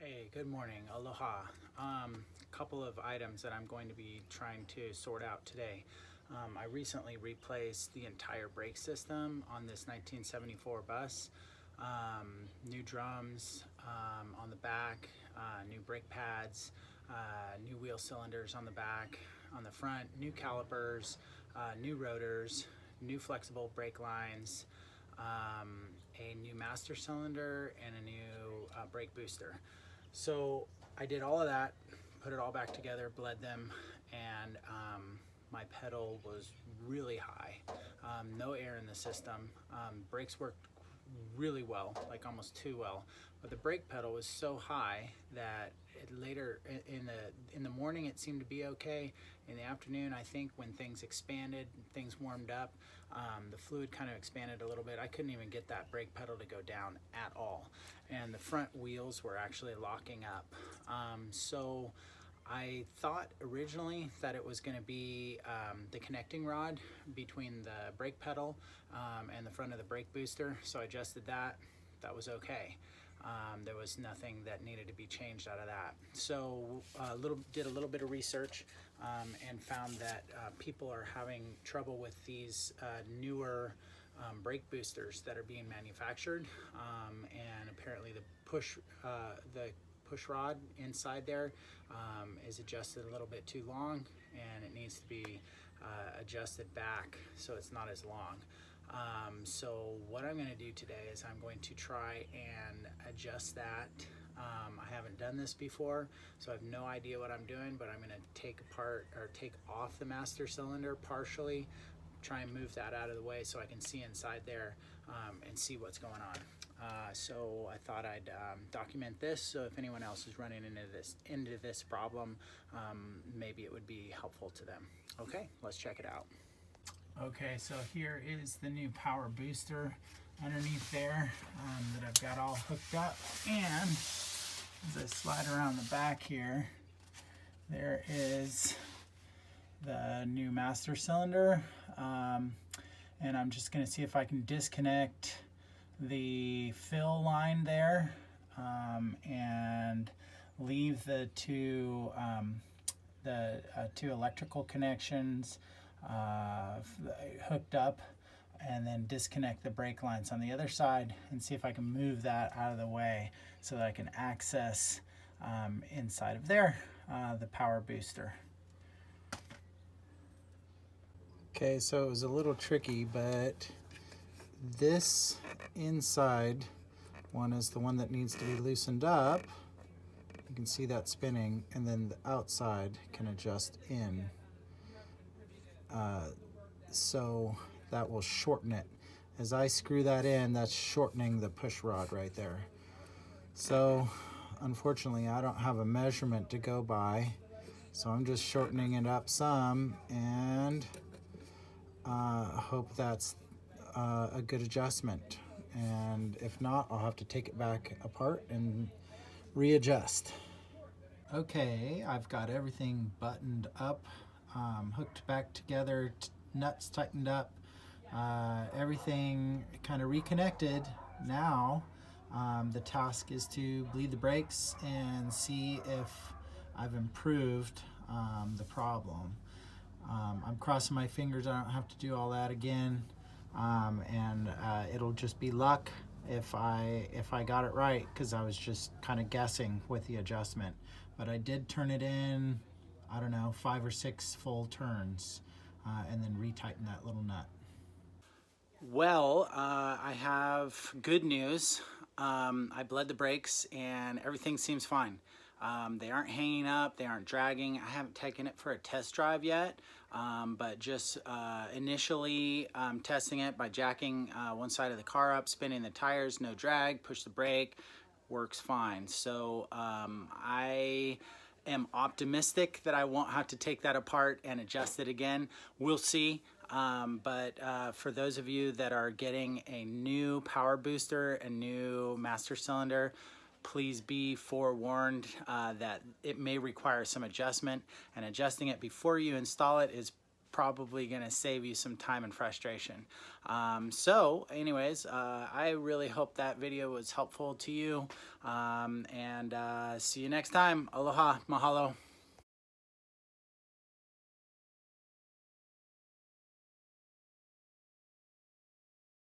Hey, good morning. Aloha. Couple of items that I'm going to be trying to sort out today. I recently replaced the entire brake system on this 1974 bus. New drums on the back, new brake pads, new wheel cylinders on the back. On the front, new calipers, new rotors, new flexible brake lines, a new master cylinder, and a new brake booster. So I did all of that, put it all back together, bled them, and my pedal was really high. No air in the system. Brakes worked really well, like almost too well, but the brake pedal was so high that later in the morning it seemed to be okay. In the afternoon, I think when things expanded, things warmed up, the fluid kind of expanded a little bit. I couldn't even get that brake pedal to go down at all, and the front wheels were actually locking up. So I thought originally that it was going to be the connecting rod between the brake pedal and the front of the brake booster, so I adjusted that. That was okay. There was nothing that needed to be changed out of that. So did a little bit of research and found that people are having trouble with these newer brake boosters that are being manufactured, and apparently the push rod inside there is adjusted a little bit too long, and it needs to be adjusted back so it's not as long. So what I'm going to do today is I'm going to try and adjust that. I haven't done this before, so I have no idea what I'm doing, but I'm going to take off the master cylinder partially, try and move that out of the way so I can see inside there and see what's going on. So I thought I'd document this, so if anyone else is running into this problem, maybe it would be helpful to them. Okay, let's check it out. Okay, so here is the new power booster underneath there that I've got all hooked up, and as I slide around the back here, there is the new master cylinder, and I'm just going to see if I can disconnect the fill line there and leave the two electrical connections hooked up, and then disconnect the brake lines on the other side and see if I can move that out of the way so that I can access inside of there the power booster. Okay, so it was a little tricky, but this inside one is the one that needs to be loosened up. You can see that spinning, and then the outside can adjust in. So that will shorten it. As I screw that in, that's shortening the push rod right there. So unfortunately, I don't have a measurement to go by, so I'm just shortening it up some, and hope that's a good adjustment. And if not, I'll have to take it back apart and readjust. Okay, I've got everything buttoned up, hooked back together, nuts tightened up, everything kind of reconnected. Now the task is to bleed the brakes and see if I've improved the problem. I'm crossing my fingers I don't have to do all that again, and it'll just be luck if I got it right, because I was just kind of guessing with the adjustment. But I did turn it in, I don't know, 5 or 6 full turns, and then retighten that little nut. Well, I have good news. I bled the brakes and everything seems fine. They aren't hanging up, they aren't dragging. I haven't taken it for a test drive yet, but just initially testing it by jacking one side of the car up, spinning the tires, no drag, push the brake, works fine. So I am optimistic that I won't have to take that apart and adjust it again. We'll see. But for those of you that are getting a new power booster, a new master cylinder, please be forewarned that it may require some adjustment, and adjusting it before you install it is probably going to save you some time and frustration. So anyways, I really hope that video was helpful to you, and see you next time. Aloha, mahalo.